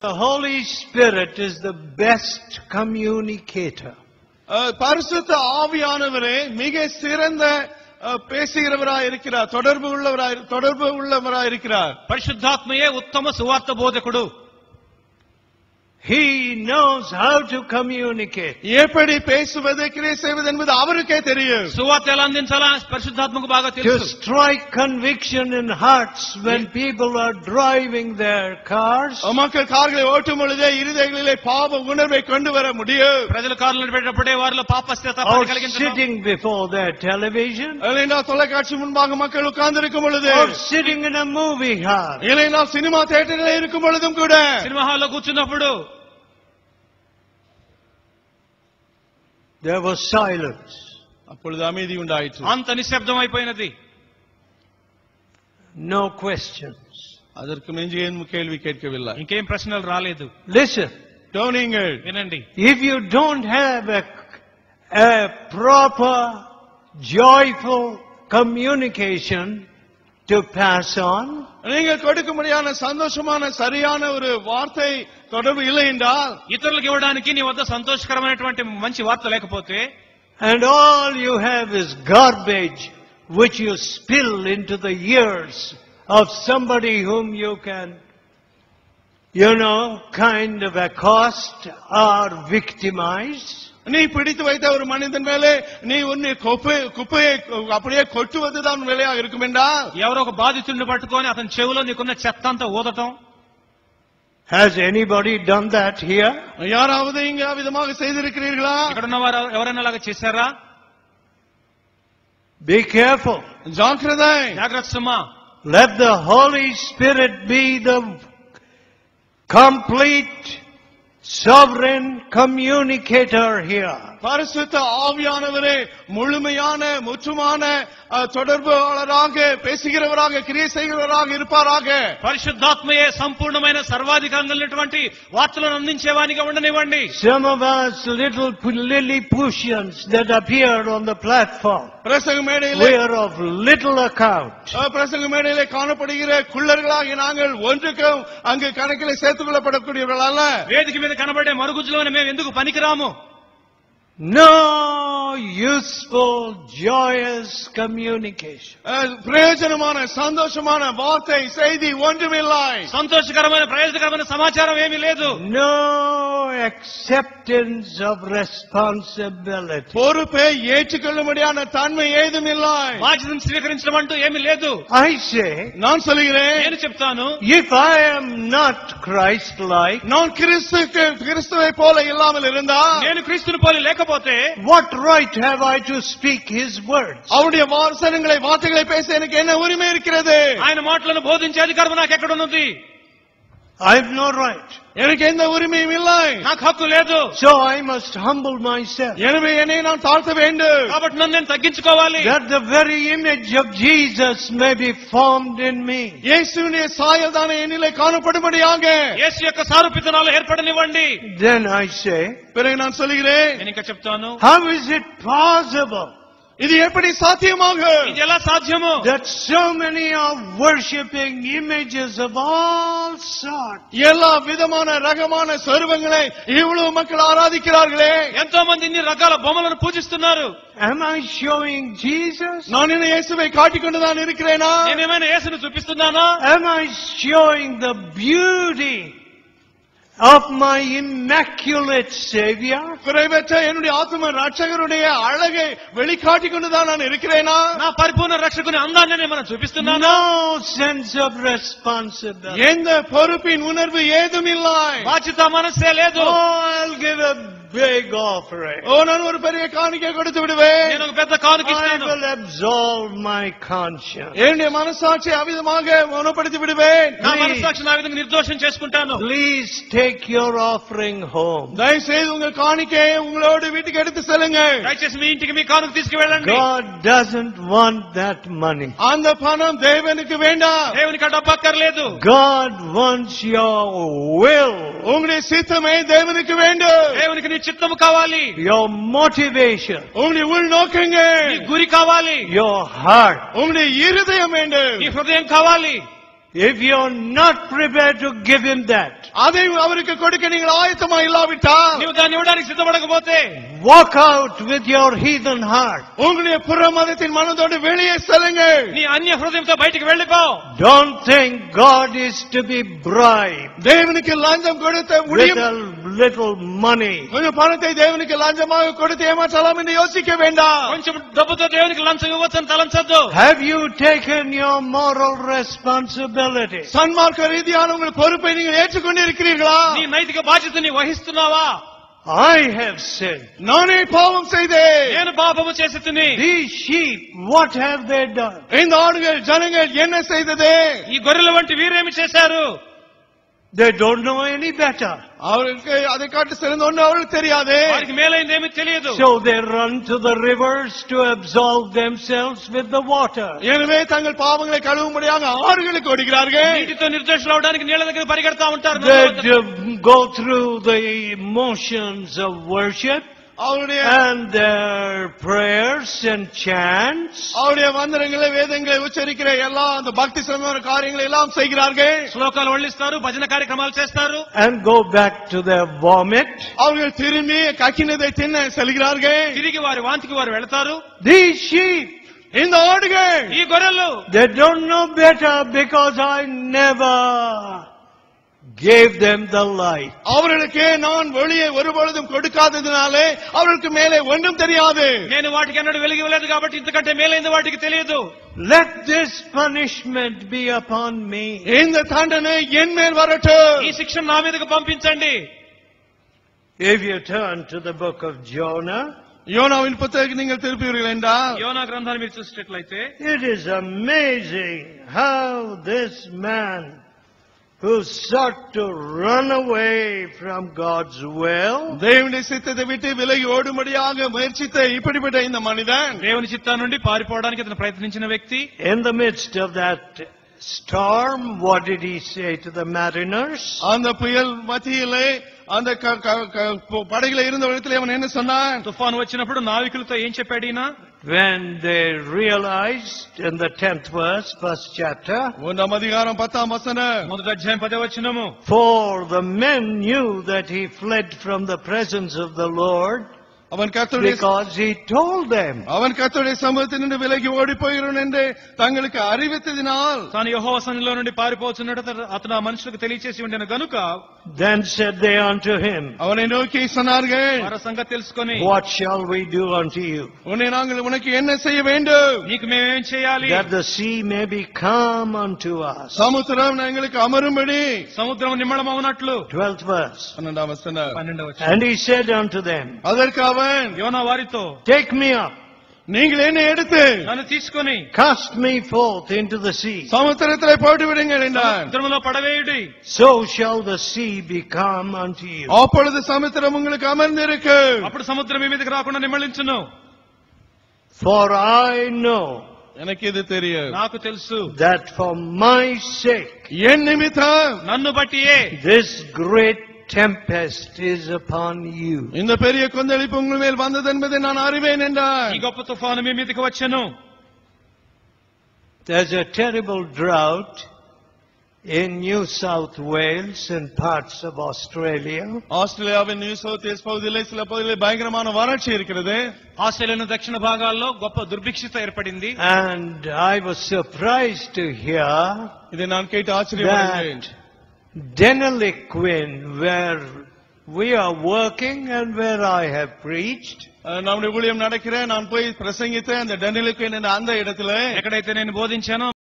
The Holy Spirit is the best communicator. பரிசுத்த ஆவியானவரே மிக சிறந்த பேசுகிறவராய் இருக்கிறார், தொடர்பு உள்ளவராய் இருக்கிறார். పరిశుద్ధాత్మయే ఉత్తమ సువార్త బోధకుడు. He knows how to communicate. எப்படி பேசுவது கிரியை செய்வது என்பது அவருக்கே தெரியும். సువార్త ఎలా అందించాలా పరిశుద్ధాత్మకు బాగా తెలుసు. To strike conviction in hearts when people are driving their cars. மக்கள் கார்களை ஓட்டும் பொழுதே இருதயங்களிலே பாவ உணர்வை கொண்டு வர முடியும். ప్రజలు కార్లు నడిపేటప్పుడే వారిలో పాపస్థిత కలిగించడం. Sitting before their television. இல்லைனா தொலைக்காட்சி முன்பாக மக்கள் உட்கார்ந்திருக்கும் பொழுது. Or sitting in a movie hall. இல்லைனா சினிமா தியேட்டரில் இருக்கும் பொழுதும் கூட. సినిమా హాల్లో కూర్చున్నప్పుడు there was silence. அப்பொழுது அமைதி உண்டாயிற்று. అంత నిశ్శబ్దం అయిపోయినది. No questions. அதற்கு மிஞ்சி கேள்வி கேட்கவில்லை. ఇంకేం ప్రశ్నలు రాలేదు. Listen. గమనించండి. వినండి. If you don't have a proper joyful communication to pass on, நீங்கள் கொடுக்கும்படியான சந்தோஷமான சரியான ஒரு வார்த்தை தொடர்பு இல்லை என்றால், ఇతరులకు ఇవ్వడానికి నీ వద్ద సంతోషకరమైనటువంటి మంచి వార్త లేకపోతే, and all you have is garbage which you spill into the ears of somebody whom you can, kind of accost or victimize. நீ பிடித்து வைத்த ஒரு மனிதன் மேலே நீ உன்னை குப்பையை அப்படியே கொட்டுவதுதான் வேலையாக இருக்கும் என்றால், ఎవరో ఒక బాధితుడిని పట్టుకొని అతని చెవిలో నీకున్న చెత్త అంతా ఊదటం. Has anybody done that here? யாராவது இங்க விதமாக செய்திருக்கிறீர்களா? ఇక్కడ ఉన్న వారు ఎవరైనా అలాగా చేశారా? Be careful. జాగ్రత్త సుమా. Let the Holy Spirit be the complete sovereign communicator here. பரிசுத்த ஆவியானவரே முழுமையான முற்றுமான தொடர்பாளராக பேசுகிறவராக கிரியை செய்கிறவராக இருப்பாராக. పరిశుద్ధాత్మయే సంపూర్ణమైన సర్వాధికారమైనటువంటి వార్తలను అందించేవానిగా ఉండనివ్వండి. Some of us little Lilliputians that appeared on the platform, பிரசங்க மேடையிலே we are of little account. பிரசங்க மேடையிலே காணப்படுகிற குள்ளர்களாகி நாங்கள் ஒன்றுக்கும் அங்கு கணக்கில் சேர்த்துக் கொள்ளப்படக்கூடியவர்கள் அல்ல. వేదిక మీద కనబడే మరుగుజ్జులోనే మేము ఎందుకు పనికిరాము? No useful, joyous communication. ప్రయోజనமான సంతోషமான వార్த்தை செய்தி ஒன்றுமில்லை. సంతోషకరమైన ప్రయోజనకరమైన సమాచారం ఏమీ లేదు. No acceptance of responsibility. பொறுப்பை ஏற்றுக்கொள்ளும்படியான தன்மை ஏதும் இல்லை. బాధ్యతను స్వీకరించడం అంటూ ఏమీ లేదు. I say, நான் சொல்கிறேன், నేను చెప్తాను, if I am not Christ-like, நான் கிறிஸ்துவை போல இல்லாமல் இருந்தால், నేను క్రీస్తుని పోలి లేకపోతే, what right have I to speak His words? அவருடைய வார்த்தைகளை பேச எனக்கு என்ன உரிமை இருக்கிறது? ఆయన మాటలను బోధించే అధికారం నాకు ఎక్కడ ఉన్నది? I have no right. எனக்கு எந்த உரிமையும் இல்லை. నాకు హక్కు లేదు. So I must humble myself. எனவே என்னை நான் தாழ்த்த வேண்டும். కాబట్టి నన్ను నేను తగ్గించుకోవాలి. That the very image of Jesus may be formed in me. இயேசுவின் சாயல் தானே என்னிலே காணப்படும்படியாக యేసు యొక్క సారూప్యతనాలు ఏర్పడనివ్వండి. Then I say, பிறகு நான் சொல்கிறேன், నేను ఇంకా చెప్తాను, how is it possible இது எப்படி சாத்தியமாகும்? ఇది ఎలా సాధ్యము? that so many are worshipping images of all sorts? எல்லா விதமான ரகமான சொரூபங்களை இவ்வளவு மக்கள் ஆராதிக்கிறார்களே. ఎంతో మంది ఇన్ని రకాల బొమ్మలను పూజిస్తున్నారు. Am I showing Jesus? நான் என்ன இயேசுவை காட்டிக்கொண்டுதான் இருக்கிறேனா? నేనేమైనా యేసును చూపిస్తున్నానా? Am I showing the beauty of my immaculate Savior? குறைவற்ற என்னுடைய ஆத்தும ரட்சகருடைய அழகை வெளிக்காட்டிக் கொண்டுதான் நான் இருக்கிறேனா? నా పరిపూర్ణ రక్షకుని అందాన్ని నేను చూపిస్తున్నానా? No sense of responsibility. எந்த பொறுப்பின் உணர்வு ஏதும் இல்லை. బాధ్యత మనసే లేదు. I'll give a big offering. நான் ஒரு பெரிய காணிக்கை கொடுத்து விடுவேன். నేను ఒక పెద్ద కానుక I ఇస్తాను. will absolve my conscience. என்னுடைய మనసాక్షి అవిధமாக మౌనపడిచి విడువేన్. నా మనసాక్షిని ఆ విధంగా నిర్దోషం చేసుకుంటాను. Please take your offering home. దయచేసి உங்கள் காணிக்கையை உங்களோடு வீட்டுக்கு எடுத்து செல்லுங்கள். దయచేసి మీ ఇంటికి మీ కానుక తీసుకువెళ్ళండి. God doesn't want that money. அந்த பணம் தேவனுக்கு வேண்டாம். దేవునికి ఆ డబ్బు అక్కర్లేదు. God wants your will. உங்களுடைய சித்தமே தேவனுக்கு வேண்டும். దేవునికి నీ చిత్తము కావాలి. Your motivation. உங்களுடைய உள்நோக்கங்கள், నీ గురి కావాలి. Your heart. உங்களுடைய இருதயம் வேண்டும். నీ హృదయం కావాలి. If you're not prepared to give him that, அதை அவருக்கு கொடுக்க நீங்கள் ஆயத்தமா இல்லாவிட்டால், నీవు దాన్ని ఇవ్వడానికి సిద్ధపడకపోతే, walk out with your heathen heart. உங்களுடைய புற மதத்தின் மனதோடு வெளியே செல்லுங்கள். నీ అన్య హృదయంతో బయటికి వెళ్ళిపో. Don't think God is to be bribed தேவனுக்கு லஞ்சம் கொடுத்த with முடியும். a little money. கொஞ்சம் பணத்தை தேவனுக்கு லஞ்சமாக கொடுத்து ஏமாற்றலாம் என்று யோசிக்க வேண்டாம். కొంచెం డబ్బుతో దేవునికి లంచం ఇవ్వచ్చని తలంచొద్దు. Have you taken your moral responsibility? சன்மார்க்க ரீதியான உங்கள் பொறுப்பை நீங்கள் ஏற்றுக்கொண்டிருக்கிறீர்களா? నీ నైతిక బాధ్యతని వహిస్తున్నావా? I have sinned. நானே பாவம் செய்தேன். నేను పాపము చేసి తిని. These sheep, what have they done? இந்த ஆடுகள் ஜனங்கள் என்ன செய்தது? ఈ గొర్రెల వంటి వీరేమి చేశారు? They don't know any better. அவர்களுக்கு அதை காட்டு சிறந்த ஒன்று அவர்களுக்கு தெரியாது. వారికి మేలైందేమీ తెలియదు. So they run to the rivers to absolve themselves with the water. எனவே தங்கள் பாவங்களை கழுவும்படியாக ஆறுகளுக்கு ஓடுகிறார்கள். నీటితో నిర్దోషులు అవడానికి నీళ్ళ దగ్గర పరిగెడతా ఉంటారు. They go through the motions of worship அவருடைய and their prayers and chants. அவருடைய மந்திரங்களை வேதங்களை உச்சரிக்கிற எல்லா அந்த பக்தி சம்பந்தமான காரியங்களை எல்லாம் செய்கிறார்கள். శ్లోకాలు వల్లిస్తారు, భజన కార్యక్రమాలు చేస్తారు. And go back to their vomit. அவர்கள் திரும்பி கக்கினதை தின்ன செல்கிறார்கள். తిరిగి వారి వాంతికి వారు వెళతారు. These sheep, இந்த ஆடுகள் ఈ గొర్రెలు they don't know better because I never gave them the light. அவர்களுக்கு நான் வெளியே ஒருபொழுதும் கொடுக்காததினாலே அவர்களுக்கு மேலே ஒன்றும் தெரியாது. నేను వాటికి అన్నడు వెలిగి ఇవ్వలేదు కాబట్టి ఇంతకంటే మేలైంది వాటికి తెలియదు. Let this punishment be upon me. இந்த தண்டனை என் மேல் வரட்டும். ఈ శిక్షను నా మీదకు పంపించండి. If you turn to the book of Jonah, யோனாவின் புத்தகத்தை நீங்கள் திருப்பீர்கள் என்றால், యోనా గ్రంథాన్ని మీరు చూసినట్లయితే, it is amazing how this man who sought to run away from God's will, தேவனுடைய சித்தத்தை விட்டு விலகி ஓடும்படியாக முயற்சித்த இப்படிப்பட்ட இந்த மனிதன், దేవుని చిత్తం నుండి పారిపోవడానికి అతను ప్రయత్నించిన వ్యక్తి, in the midst of that storm, what did he say to the mariners? அந்த புயல் மத்தியிலே அந்த படகுல இருந்த இடத்துல அவன் என்ன சொன்னான்? తుఫాను వచ్చినప్పుడు నావికులతో ఏం చెప్పాడు ఈయన? When they realized in the 10th verse, first chapter, 1వ అధికారం 10వ వచనం, మొదటి అధ్యాయం 10వ వచనము, for the men knew that he fled from the presence of the Lord அவன் கர்த்தருடைய because he told them. அவன் கர்த்தருடைய சமூகத்தினின்று விலகி ஓடி போகிறான் என்று தங்களுக்கு அறிவித்ததினால், తాను యెహోవా సన్నిధిలో నుండి పారిపోతున్నట్టు అతను ఆ మనుషులకు తెలియచేసి ఉండిన గనుక, Then said they unto him, அவனை நோக்கி சொன்னார்கள், వారి సంగతి తెలుసుకొని, what shall we do unto you? உன்னை நாங்கள் உனக்கு என்ன செய்ய வேண்டும்? నీకు మేమేం చేయాలి? That the sea may be calm unto us. சமுத்திரம் எங்களுக்கு அமரும்படி. సముద్రం నిమ్మళమవునట్లు. 12th verse. 12వ వచనం, 12వ వచనం, And he said unto them, அதற்கு அவன், యోనా వారితో, take me up, நீங்கள் என்னை எடுத்து నన్ను తీసుకొని cast me forth into the sea. சமுத்திரத்திலே போட்டு விடுங்கள் என்றான். సముద్రములో పడవేయుడి. So shall the sea be calm unto you. அப்பொழுது சமுத்திரம் உங்களுக்கு அமர்ந்திருக்கும். అప్పుడు సముద్రం మీ మీదకి రాకుండా నిమ్మళించును. For I know எனக்கு இது தெரியும், నాకు తెలుసు, that for my sake என் நிமித்தம் నన్ను బట్టియే this great tempest is upon you. இந்த பெரிய கொந்தளிப்பு உங்கள் மேல் வந்தது என்பதை நான் அறிவேன் என்றான். ఈ గొప్ప తుఫాను మీ మీదకి వచ్చెను. There's a terrible drought in New South Wales and parts of Australia. ஆஸ்திரேலியாவின் நியூ சவுத் வேல்ஸ் பகுதியிலே சில பகுதிகளில் பயங்கரமான வறட்சி இருக்கிறது. ఆస్ట్రేలియా దక్షిణ భాగాల్లో గొప్ప దుర్భిక్షత ఏర్పడింది. And I was surprised to hear இதை நான் கேட்டு ஆச்சரியப்பட்டேன். that Deniliquin, where we are working and where I have preached, நம்முடைய ஊழியம் நடக்கிற நான் போய் பிரசங்கித்த அந்த டெனிலுக்கு அந்த இடத்துல ఎక్కడైతే నేను బోధించానో